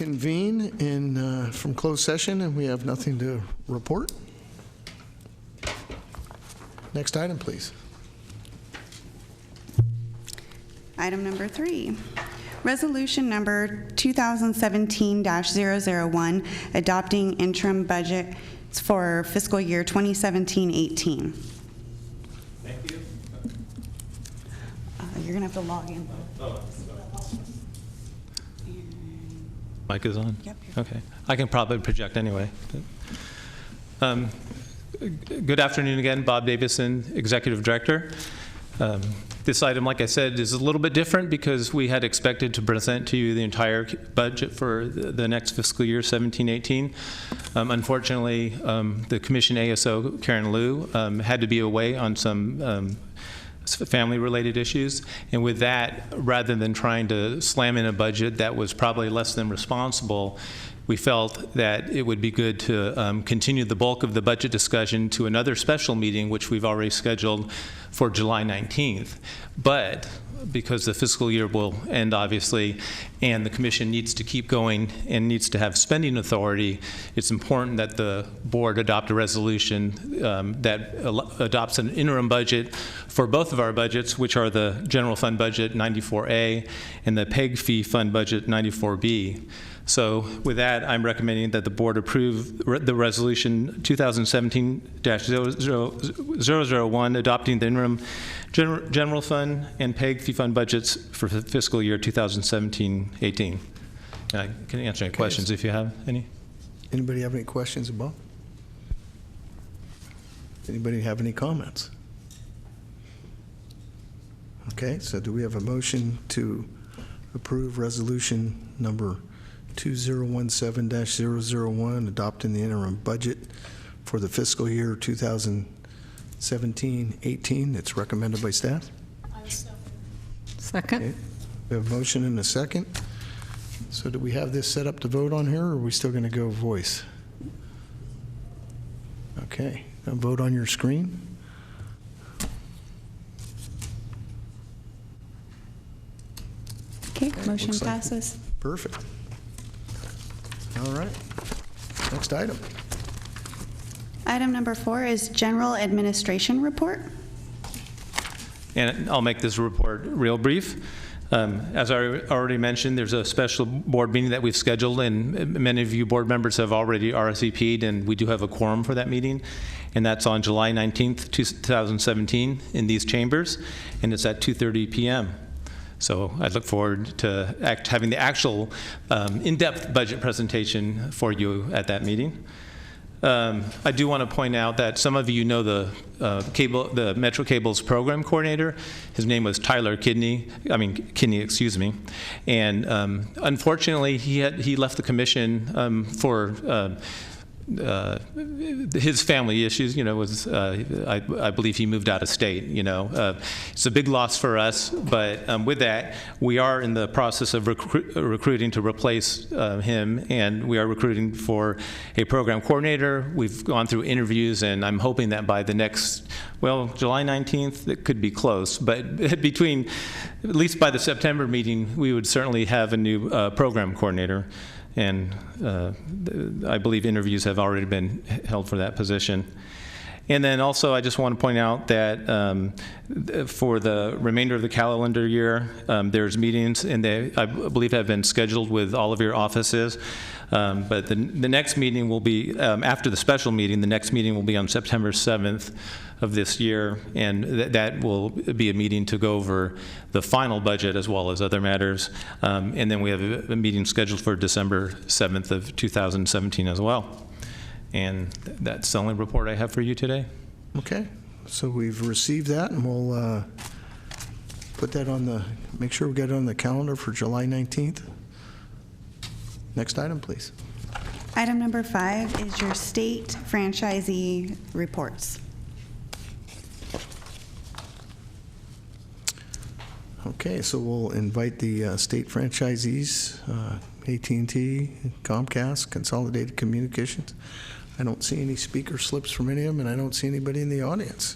reconvene from closed session, and we have nothing to report. Next item, please. Item number 3, resolution number 2017-001, adopting interim budget for fiscal year 2017-18. Thank you. You're going to have to log in. Mic is on? Yep. Okay. I can probably project anyway. Good afternoon again. Bob Davison, Executive Director. This item, like I said, is a little bit different because we had expected to present to you the entire budget for the next fiscal year, 17-18. Unfortunately, the Commission ASO, Karen Liu, had to be away on some family-related issues, and with that, rather than trying to slam in a budget that was probably less than responsible, we felt that it would be good to continue the bulk of the budget discussion to another special meeting, which we've already scheduled for July 19th. But because the fiscal year will end, obviously, and the Commission needs to keep going and needs to have spending authority, it's important that the board adopt a resolution that adopts an interim budget for both of our budgets, which are the General Fund Budget 94A and the PEG Fee Fund Budget 94B. So with that, I'm recommending that the board approve the resolution 2017-001, adopting the interim general fund and PEG fee fund budgets for fiscal year 2017-18. I can answer any questions if you have any. Anybody have any questions about? Anybody have any comments? Okay, so do we have a motion to approve resolution number 2017-001, adopting the interim budget for the fiscal year 2017-18 that's recommended by staff? Second. Okay. We have a motion and a second. So do we have this set up to vote on here, or are we still going to go voice? Okay, now vote on your screen. Okay, motion Looks like passes. Perfect. All right. Next item. Item number 4 is general administration report. And I'll make this report real brief. As I already mentioned, there's a special board meeting that we've scheduled, and many of you board members have already RSVP'd, and we do have a quorum for that meeting. And that's on July 19th, 2017 in these chambers, and it's at 2:30 p.m. So I look forward to having the actual in-depth budget presentation for you at that meeting. I do want to point out that some of you know the Metro Cable's program coordinator. His name was Tyler Kidney, excuse me. And unfortunately, he left the commission for his family issues. I believe he moved out of state. It's a big loss for us, but with that, we are in the process of recruiting to replace him, and we are recruiting for a program coordinator. We've gone through interviews, and I'm hoping that by the next, July 19th, it could be close, but at least by the September meeting, we would certainly have a new program coordinator. And I believe interviews have already been held for that position. And then also, I just want to point out that for the remainder of the calendar year, there's meetings, and they, I believe, have been scheduled with all of your offices. But the next meeting will be, after the special meeting, the next meeting will be on September 7th of this year, and that will be a meeting to go over the final budget as well as other matters. And then we have a meeting scheduled for December 7th of 2017 as well. And that's the only report I have for you today. Okay, so we've received that, and we'll put that make sure we get it on the calendar for July 19th. Next item, please. Item number 5 is your state franchisee reports. Okay, so we'll invite the state franchisees, AT&T, Comcast, Consolidated Communications. I don't see any speaker slips from any of them, and I don't see anybody in the audience.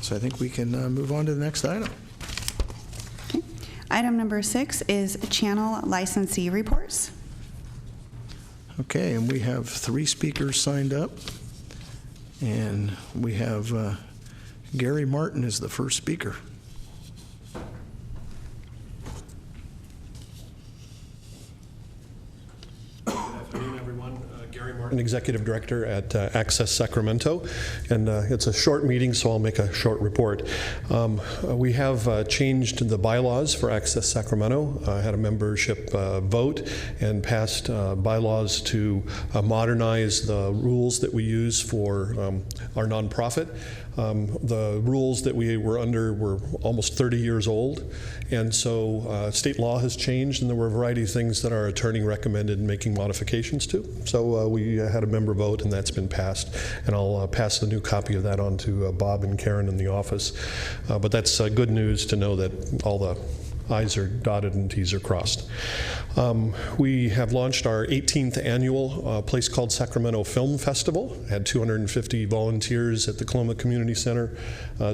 So I think we can move on to the next item. Okay. Item number 6 is channel licensee reports. Okay, and we have 3 speakers signed up. And we have Gary Martin is the first speaker. Good afternoon, everyone. Gary Martin, Executive Director at Access Sacramento. And it's a short meeting, so I'll make a short report. We have changed the bylaws for Access Sacramento. Had a membership vote and passed bylaws to modernize the rules that we use for our nonprofit. The rules that we were under were almost 30 years old, and so state law has changed, and there were a variety of things that our attorney recommended making modifications to. So we had a member vote, and that's been passed, and I'll pass the new copy of that on to Bob and Karen in the office. But that's good news to know that all the I's are dotted and T's are crossed. We have launched our 18th annual place called Sacramento Film Festival. Had 250 volunteers at the Coloma Community Center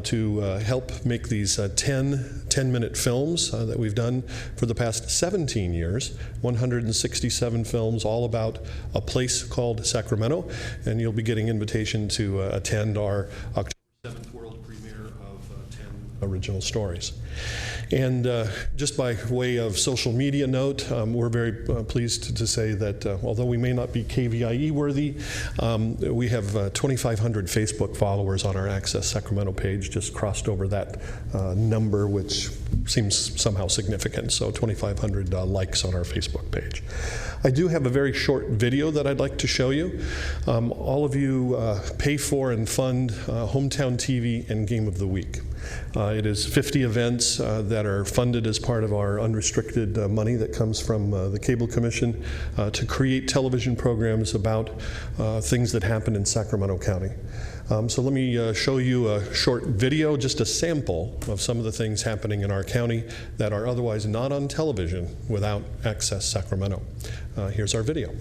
to help make these 10-minute films that we've done for the past 17 years. 167 films, all about a place called Sacramento, and you'll be getting invitation to attend our October 7th world premiere of 10 original stories. And just by way of social media note, we're very pleased to say that although we may not be KVIE worthy, we have 2,500 Facebook followers on our Access Sacramento page, just crossed over that number, which seems somehow significant. So 2,500 likes on our Facebook page. I do have a very short video that I'd like to show you. All of you pay for and fund Hometown TV and Game of the Week. It is 50 events that are funded as part of our unrestricted money that comes from the Cable Commission to create television programs about things that happen in Sacramento County. So let me show you a short video, just a sample of some of the things happening in our county that are otherwise not on television without Access Sacramento. Here's our video.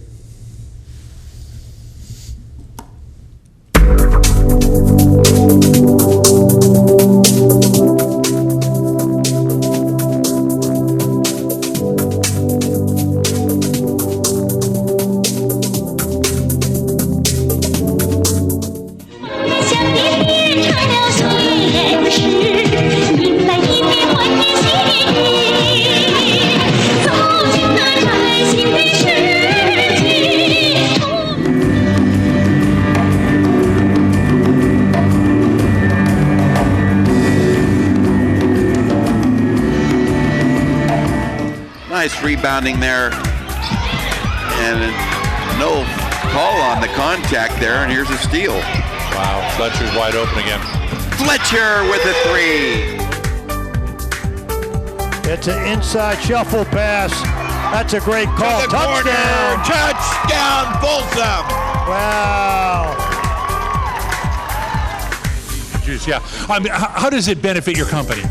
Nice rebounding there, and no call on the contact there, and here's a steal. Wow, Fletcher's wide open again. Fletcher with a 3. It's an inside shuffle pass. That's a great call. To the Touchdown! corner. Touchdown, Folsom! Wow. Yeah. I mean, how does it benefit your company?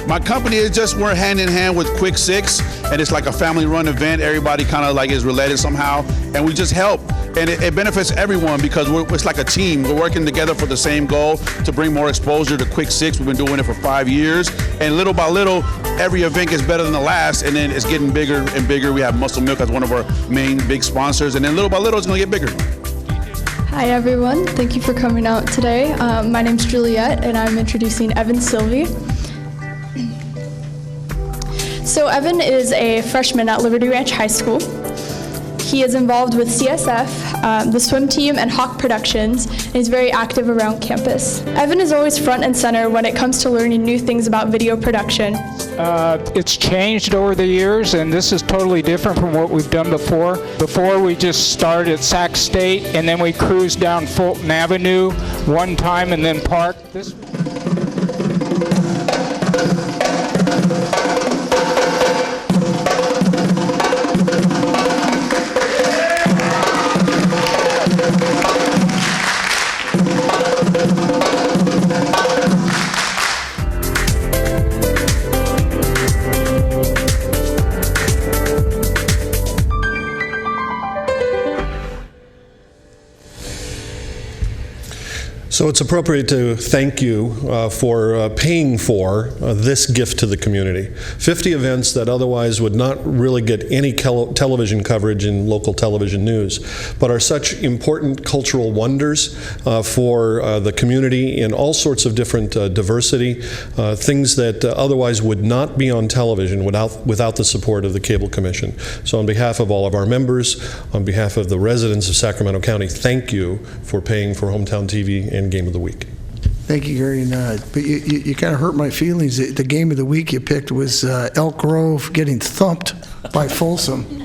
My company is just, we're hand in hand with Quick Six, and it's like a family-run event. Everybody kind of like is related somehow, and we just help. And it benefits everyone because it's like a team. We're working together for the same goal to bring more exposure to Quick Six. We've been doing it for 5 years, and little by little, every event gets better than the last, and then it's getting bigger and bigger. We have Muscle Milk as one of our main big sponsors, and then little by little, it's gonna get bigger. Hi everyone, thank you for coming out today. My name's Juliet, and I'm introducing Evan Sylvie. So Evan is a freshman at Liberty Ranch High School. He is involved with CSF, the swim team, and Hawk Productions, and he's very active around campus. Evan is always front and center when it comes to learning new things about video production. It's changed over the years, and this is totally different from what we've done before. Before, we just started at Sac State, and then we cruised down Fulton Avenue one time and then parked. So it's appropriate to thank you for paying for this gift to the community. 50 events that otherwise would not really get any television coverage in local television news, but are such important cultural wonders for the community in all sorts of different diversity, things that otherwise would not be on television without the support of the Cable Commission. So on behalf of all of our members, on behalf of the residents of Sacramento County, thank you for paying for Hometown TV and Game of the Week. Thank you, Gary. But you kind of hurt my feelings. The game of the week you picked was Elk Grove getting thumped by Folsom.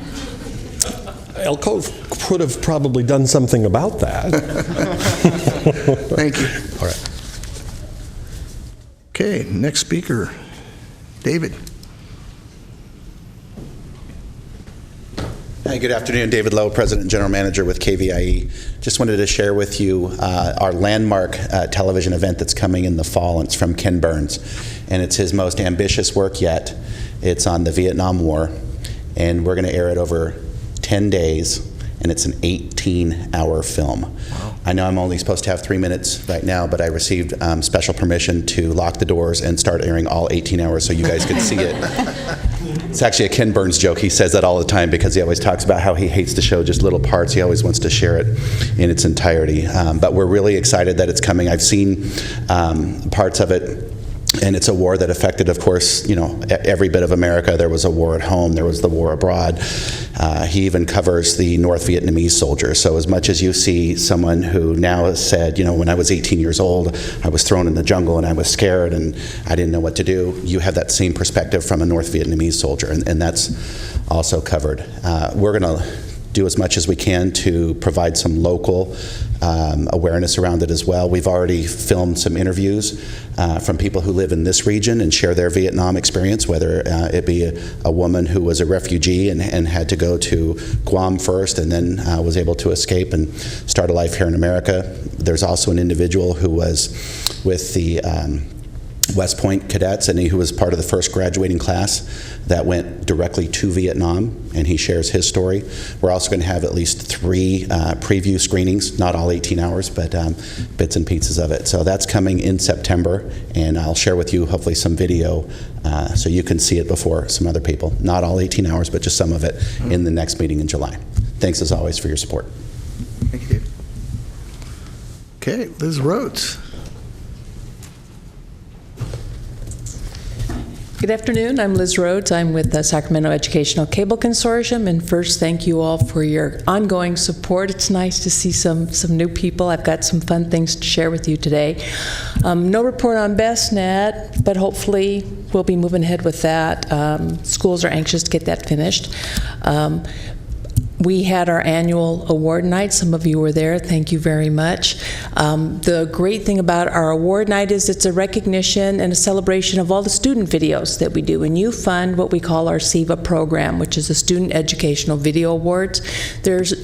Elk Grove could have probably done something about that. Thank you. All right. Okay, next speaker, David. Hi, good afternoon. David Lowe, President and General Manager with KVIE. Just wanted to share with you our landmark television event that's coming in the fall. And it's from Ken Burns, and it's his most ambitious work yet. It's on the Vietnam War, and we're going to air it over 10 days, and it's an 18-hour film. Wow. I know I'm only supposed to have 3 minutes right now, but I received special permission to lock the doors and start airing all 18 hours so you guys could see it. It's actually a Ken Burns joke. He says that all the time because he always talks about how he hates to show just little parts. He always wants to share it in its entirety. But we're really excited that it's coming. I've seen parts of it. And it's a war that affected, of course, you know, every bit of America. There was a war at home. There was the war abroad. He even covers the North Vietnamese soldiers. So as much as you see someone who now has said, you know, when I was 18 years old, I was thrown in the jungle and I was scared and I didn't know what to do, you have that same perspective from a North Vietnamese soldier, and that's also covered. We're going to do as much as we can to provide some local awareness around it as well. We've already filmed some interviews from people who live in this region and share their Vietnam experience, whether it be a woman who was a refugee and had to go to Guam first and then was able to escape and start a life here in America. There's also an individual who was with the West Point cadets, and who was part of the first graduating class that went directly to Vietnam, and he shares his story. We're also going to have at least 3 preview screenings, not all 18 hours, but bits and pieces of it. So that's coming in September, and I'll share with you hopefully some video so you can see it before some other people. Not all 18 hours, but just some of it in the next meeting in July. Thanks as always for your support. Thank you, David. Okay, Liz Rhodes. Good afternoon. I'm Liz Rhodes. I'm with the Sacramento Educational Cable Consortium. And first, thank you all for your ongoing support. It's nice to see some new people. I've got some fun things to share with you today. No report on BestNet, but hopefully we'll be moving ahead with that. Schools are anxious to get that finished. We had our annual award night. Some of you were there. Thank you very much. The great thing about our award night is it's a recognition and a celebration of all the student videos that we do. And you fund what we call our SEVA program, which is the Student Educational Video Awards. There's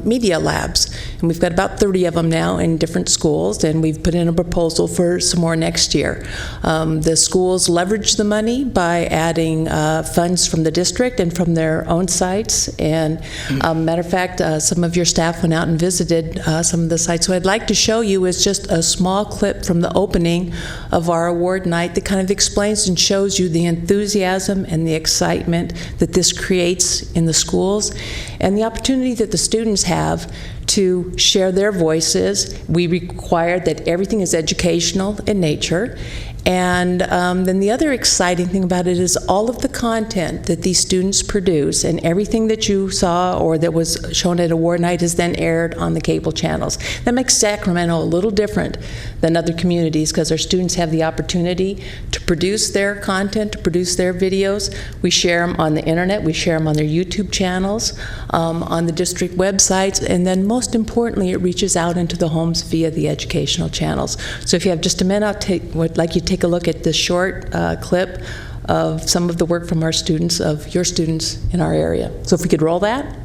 media labs, and we've got about 30 of them now in different schools, and we've put in a proposal for some more next year. The schools leverage the money by adding funds from the district and from their own sites, and matter of fact, some of your staff went out and visited some of the sites. So I'd like to show you is just a small clip from the opening of our award night that kind of explains and shows you the enthusiasm and the excitement that this creates in the schools and the opportunity that the students have to share their voices. We require that everything is educational in nature. And then the other exciting thing about it is all of the content that these students produce and everything that you saw or that was shown at award night is then aired on the cable channels. That makes Sacramento a little different than other communities because our students have the opportunity to produce their content, to produce their videos. We share them on the internet, we share them on their YouTube channels, on the district websites, and then most importantly, it reaches out into the homes via the educational channels. So if you have just a minute, I'd like you to take a look at this short clip of some of the work from our students, of your students in our area. So if we could roll that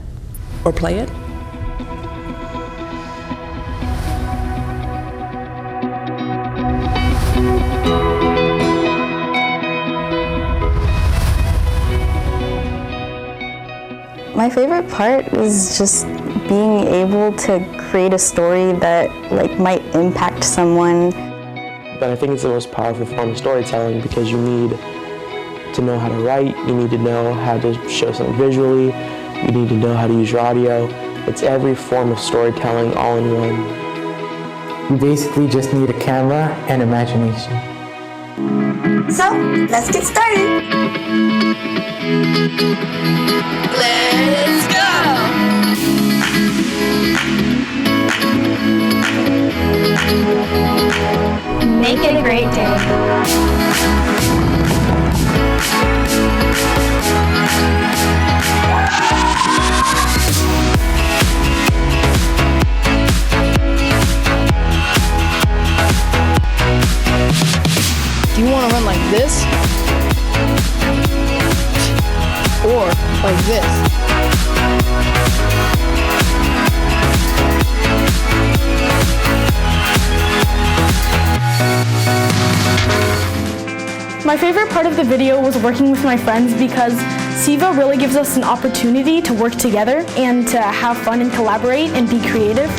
or play it. My favorite part was just being able to create a story that might impact someone. But I think it's the most powerful form of storytelling because you need to know how to write, you need to know how to show something visually, you need to know how to use your audio. It's every form of storytelling all in one. You basically just need a camera and imagination. So, let's get started. Let's go! Make it a great day. Do you want to run like this? Or like this? My favorite part of the video was working with my friends because SIVA really gives us an opportunity to work together and to have fun and collaborate and be creative.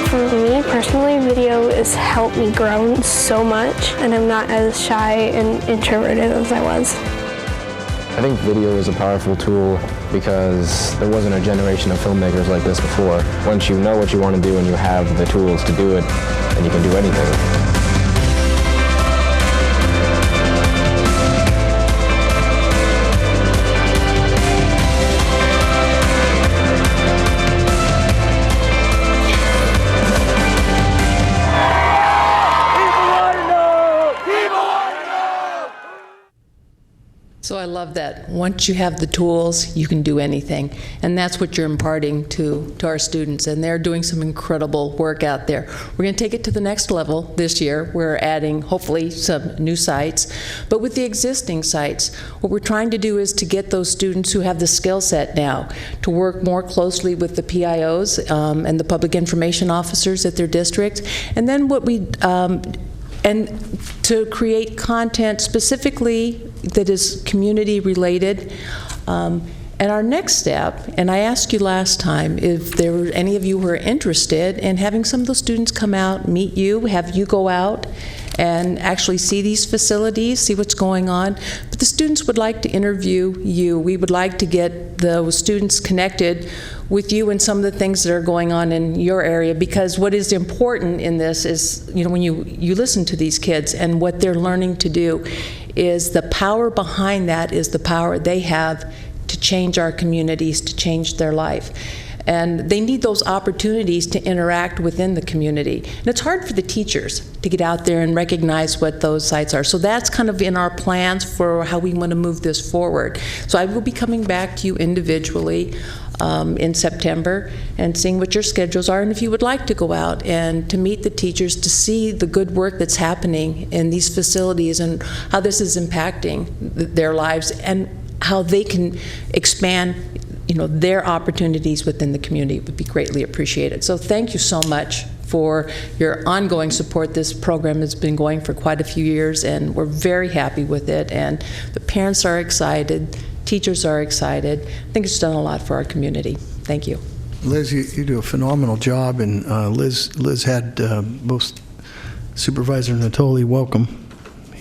For me personally, video has helped me grow so much, and I'm not as shy and introverted as I was. I think video is a powerful tool because there wasn't a generation of filmmakers like this before. Once you know what you want to do and you have the tools to do it, then you can do anything. So I love that. Once you have the tools, you can do anything. And that's what you're imparting to our students. And they're doing some incredible work out there. We're going to take it to the next level this year. We're adding, hopefully, some new sites. But with the existing sites, what we're trying to do is to get those students who have the skill set now to work more closely with the PIOs and the public information officers at their district. And then what we and to create content specifically that is community related. And our next step, and I asked you last time if there were any of you who are interested in having some of those students come out, meet you, have you go out and actually see these facilities, see what's going on. But the students would like to interview you. We would like to get those students connected with you and some of the things that are going on in your area, because what is important in this is, you know, when you listen to these kids and what they're learning to do, is the power behind that is the power they have to change our communities, to change their life. And they need those opportunities to interact within the community. And it's hard for the teachers to get out there and recognize what those sites are. So that's kind of in our plans for how we want to move this forward. So I will be coming back to you individually in September and seeing what your schedules are, and if you would like to go out and to meet the teachers to see the good work that's happening in these facilities and how this is impacting their lives and how they can expand, you know, their opportunities within the community, would be greatly appreciated. So thank you so much for your ongoing support. This program has been going for quite a few years, and we're very happy with it, and the parents are excited, teachers are excited. I think it's done a lot for our community. Thank you. Liz, you do a phenomenal job, and Liz had both Supervisor Natoli, welcome.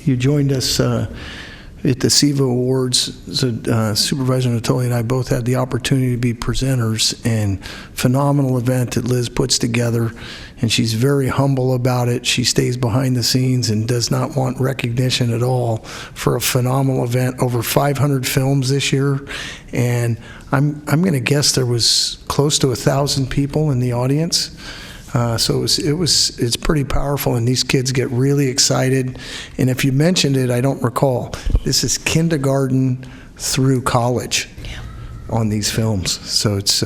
You joined us at the SIVA Awards. So, Supervisor Natoli and I both had the opportunity to be presenters, and phenomenal event that Liz puts together, and she's very humble about it. She stays behind the scenes and does not want recognition at all for a phenomenal event. Over 500 films this year, and I'm going to guess there was close to 1,000 people in the audience. So it's pretty powerful, and these kids get really excited. And if you mentioned it, I don't recall. This is kindergarten through college on these films. So it's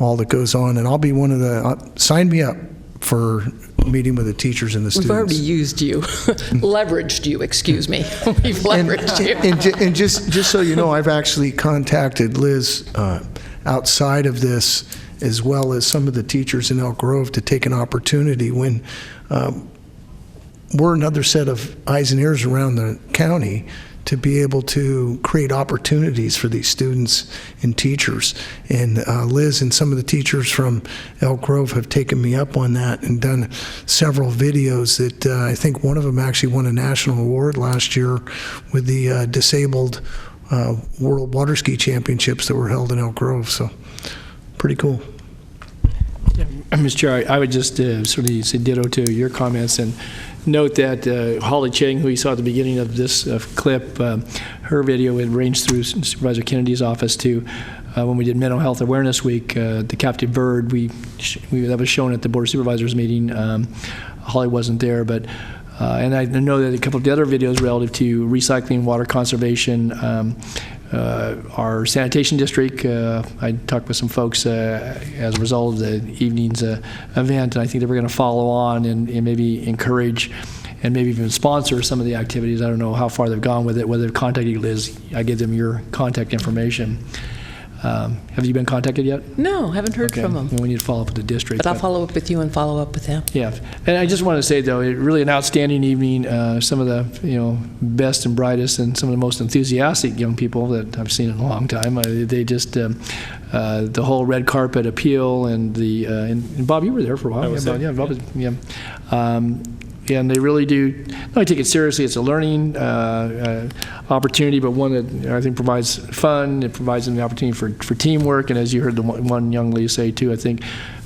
all that goes on, and I'll be one of the. Sign me up for meeting with the teachers and the students. We've already used you, leveraged you. Excuse me. We've leveraged you. And just so you know, I've actually contacted Liz outside of this, as well as some of the teachers in Elk Grove, to take an opportunity when we're another set of eyes and ears around the county to be able to create opportunities for these students and teachers. And Liz and some of the teachers from Elk Grove have taken me up on that and done several videos that I think one of them actually won a national award last year with the disabled World Water Ski Championships that were held in Elk Grove. So pretty cool. Mr. Chair, I would just sort of say ditto to your comments and note that Holly Chang, who you saw at the beginning of this clip, her video had ranged through Supervisor Kennedy's office to when we did Mental Health Awareness Week, the Captive Bird, that was shown at the Board of Supervisors meeting. Holly wasn't there, but and I know that a couple of the other videos relative to recycling, water conservation, our sanitation district, I talked with some folks as a result of the evening's event, and I think that we're going to follow on and maybe encourage and maybe even sponsor some of the activities. I don't know how far they've gone with it, whether they've contacted you, Liz. I gave them your contact information. Have you been contacted yet? No, haven't heard from them. Well, we need to follow up with the district. But I'll follow up with you and follow up with them. Yeah, and I just want to say, though, really an outstanding evening. Some of the best and brightest and some of the most enthusiastic young people that I've seen in a long time. They just the whole red carpet appeal and the and Bob, you were there for a while. I was there. Yeah, Bob was, yeah. And they really do not only take it seriously. It's a learning opportunity, but one that I think provides fun. It provides them the opportunity for teamwork. And as you heard the one young lady say too, I think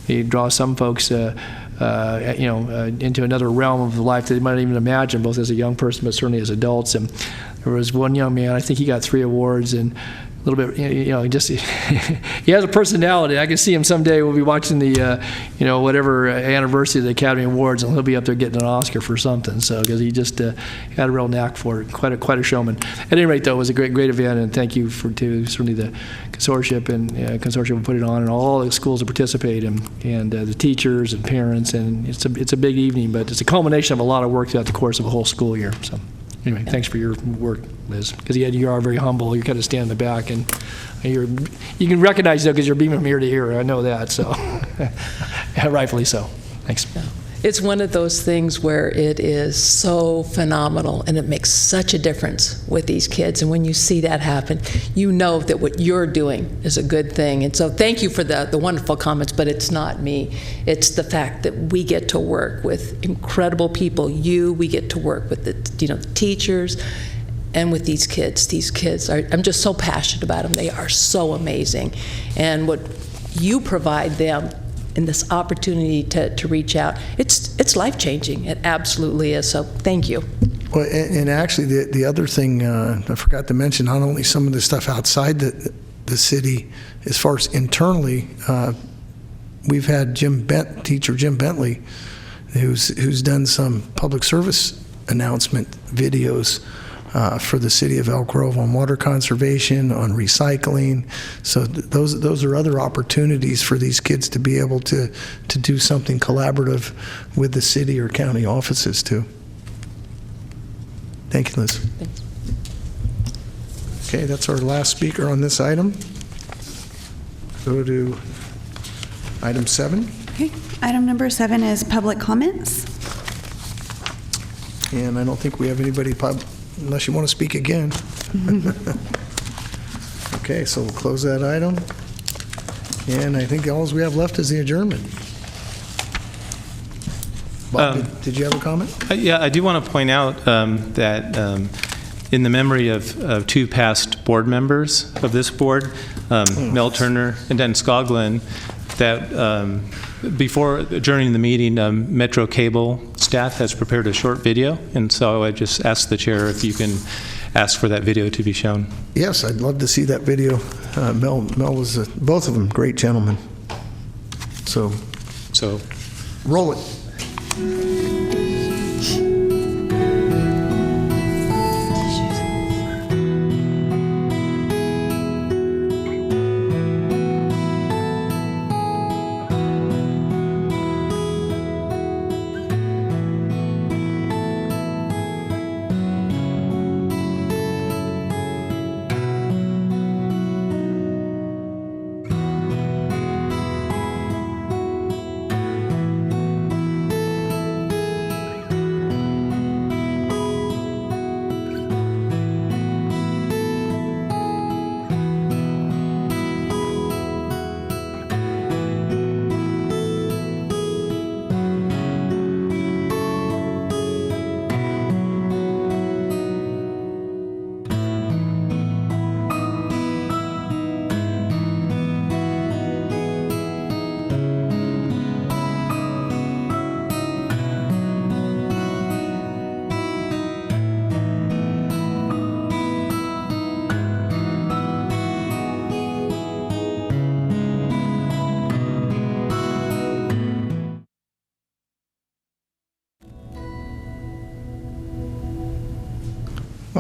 they draw some folks into another realm of life that they might not even imagine, both as a young person, but certainly as adults. And there was one young man, I think he got 3 awards, and a little bit, just he has a personality. I can see him someday. We'll be watching the, whatever anniversary of the Academy Awards, and he'll be up there getting an Oscar for something. So, because he just had a real knack for it, quite a showman. At any rate, though, it was a great event, and thank you to certainly the consortium who put it on, and all the schools that participate, and the teachers and parents, and it's a big evening, but it's a culmination of a lot of work throughout the course of a whole school year. So. Anyway, thanks for your work, Liz, because you are very humble. You kind of stand in the back, and you can recognize that because you're beaming from ear to ear. I know that, so rightfully so. Thanks. It's one of those things where it is so phenomenal, and it makes such a difference with these kids. And when you see that happen, you know that what you're doing is a good thing. And so thank you for the wonderful comments, but it's not me. It's the fact that we get to work with incredible people. We get to work with the teachers and with these kids. These kids I'm just so passionate about them. They are so amazing. And what you provide them in this opportunity to reach out, it's life-changing. It absolutely is. So thank you. Well, and actually the other thing I forgot to mention, not only some of the stuff outside the city, as far as internally, we've had teacher Jim Bentley, who's done some public service announcement videos for the city of Elk Grove on water conservation, on recycling. So those are other opportunities for these kids to be able to do something collaborative with the city or county offices too. Thank you, Liz. Thanks. Okay, that's our last speaker on this item. Go to item 7. Okay, item number 7 is public comments. And I don't think we have anybody unless you want to speak again. Okay, so we'll close that item. And I think all we have left is the adjournment. Bob, did you have a comment? Yeah, I do want to point out that in the memory of 2 past board members of this board, Mel Turner and Dan Scoglin, that before adjourning the meeting, Metro Cable staff has prepared a short video, and so I just asked the chair if you can ask for that video to be shown. Yes, I'd love to see that video. Mel was both of them great gentlemen. So roll it.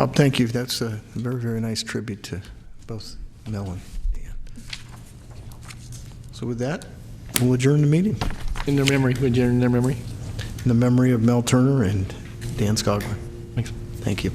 Bob, thank you. That's a very, very nice tribute to both Mel and Dan. So with that, we'll adjourn the meeting. In their memory, we adjourn in their memory. In the memory of Mel Turner and Dan Scoggin. Thanks. Thank you.